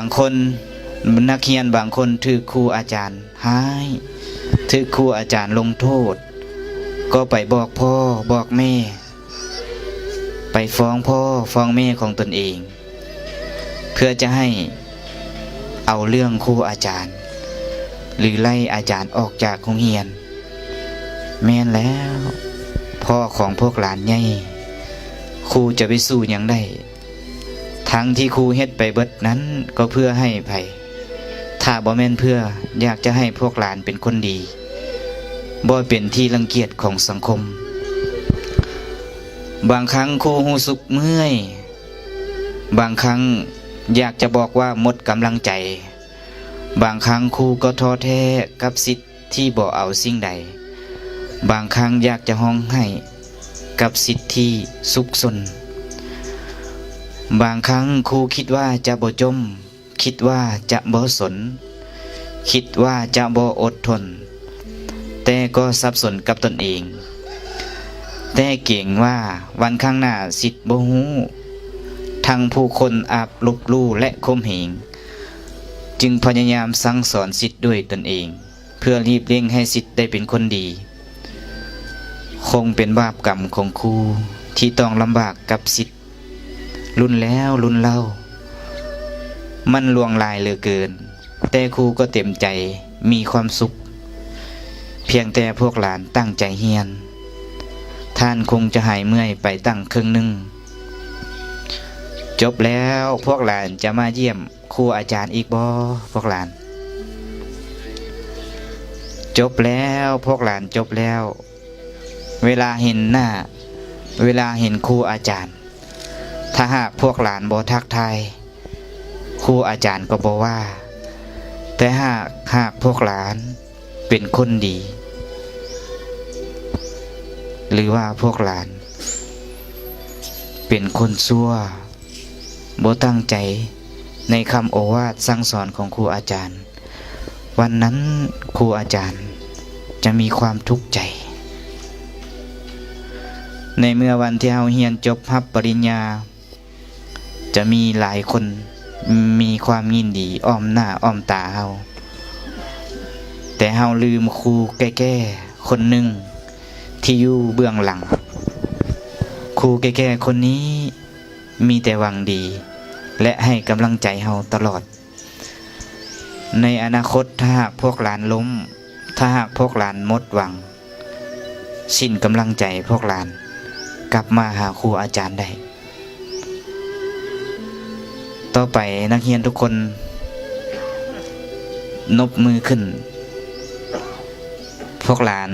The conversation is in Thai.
บางคนนักเรียนบางคนถูกครูอาจารย์ห้ายถูกครูอาจารย์ลงโทษก็ไปบอกพ่อบอกแม่ไปฟ้องพ่อฟ้องแม่ของตนเองเพื่อจะให้เอาเรื่องครูอาจารย์หรือไล่อาจารย์ออกจากโรงเรียนแม่นแล้วพ่อของพวกหลานใหญ่ครูจะไปสู้หยังได้ทั้งที่ครูเฮ็ดไปเบิดนั้นก็เพื่อให้ไผถ้าบ่แม่นเพื่ออยากจะให้พวกหลานเป็นคนดีบ่เป็นที่รังเกียจของสังคมบางครั้งครูรู้สึกเมื่อยบางครั้งอยากจะบอกว่าหมดกำลังใจบางครั้งครูก็ท้อแท้กับสิทธิ์ที่บ่เอาสิ่งใดบางครั้งอยากจะร้องไห้กับสิทธิ์ที่สุขสนบางครั้งครูคิดว่าจะบ่จมคิดว่าจะบ่สนคิดว่าจะบ่อดทนแต่ก็สับสนกับตนเองแต่เก่งว่าวันข้างหน้าสิทธิ์บ่ฮู้ทั้งผู้คนอาจลบลู่และข่มเหงจึงพยายามสั่งสอนสิทธิ์ด้วยตนเองเพื่อรีบเร่งให้สิทธิ์ได้เป็นคนดีคงเป็นบาปกรรมของครูที่ต้องลำบากกับสิทธิ์รุ่นแล้วรุ่นเล่ามันลวงลายเหลือเกินแต่ครูก็เต็มใจมีความสุขเพียงแต่พวกหลานตั้งใจเฮียนท่านคงจะหายเมื่อยไปตั้งครึ่งหนึ่งจบแล้วพวกหลานจะมาเยี่ยมครูอาจารย์อีกบ่พวกหลานจบแล้วพวกหลานจบแล้วเวลาเห็นหน้าเวลาเห็นครูอาจารย์ถ้าหากพวกหลานบ่ทักทายครูอาจารย์ก็บ่ว่าแต่หากพวกหลานเป็นคนดีหรือว่าพวกหลานเป็นคนชั่วบ่ตั้งใจในคำโอวาทสั่งสอนของครูอาจารย์วันนั้นครูอาจารย์จะมีความทุกข์ใจในเมื่อวันที่เฮาเรียนจบรับปริญญาจะมีหลายคนมีความยินดีอ้อมหน้าอ้อมตาเฮาแต่เฮาลืมครูแก่ๆคนหนึ่งที่อยู่เบื้องหลังครูแก่ๆคนนี้มีแต่หวังดีและให้กำลังใจเฮาตลอดในอนาคตถ้าหากพวกหลานล้มถ้าหากพวกหลานหมดหวังสิ้นกำลังใจพวกหลานกลับมาหาครูอาจารย์ได้ต่อไปนักเรียนทุกคนนบมือขึ้นพวกหลาน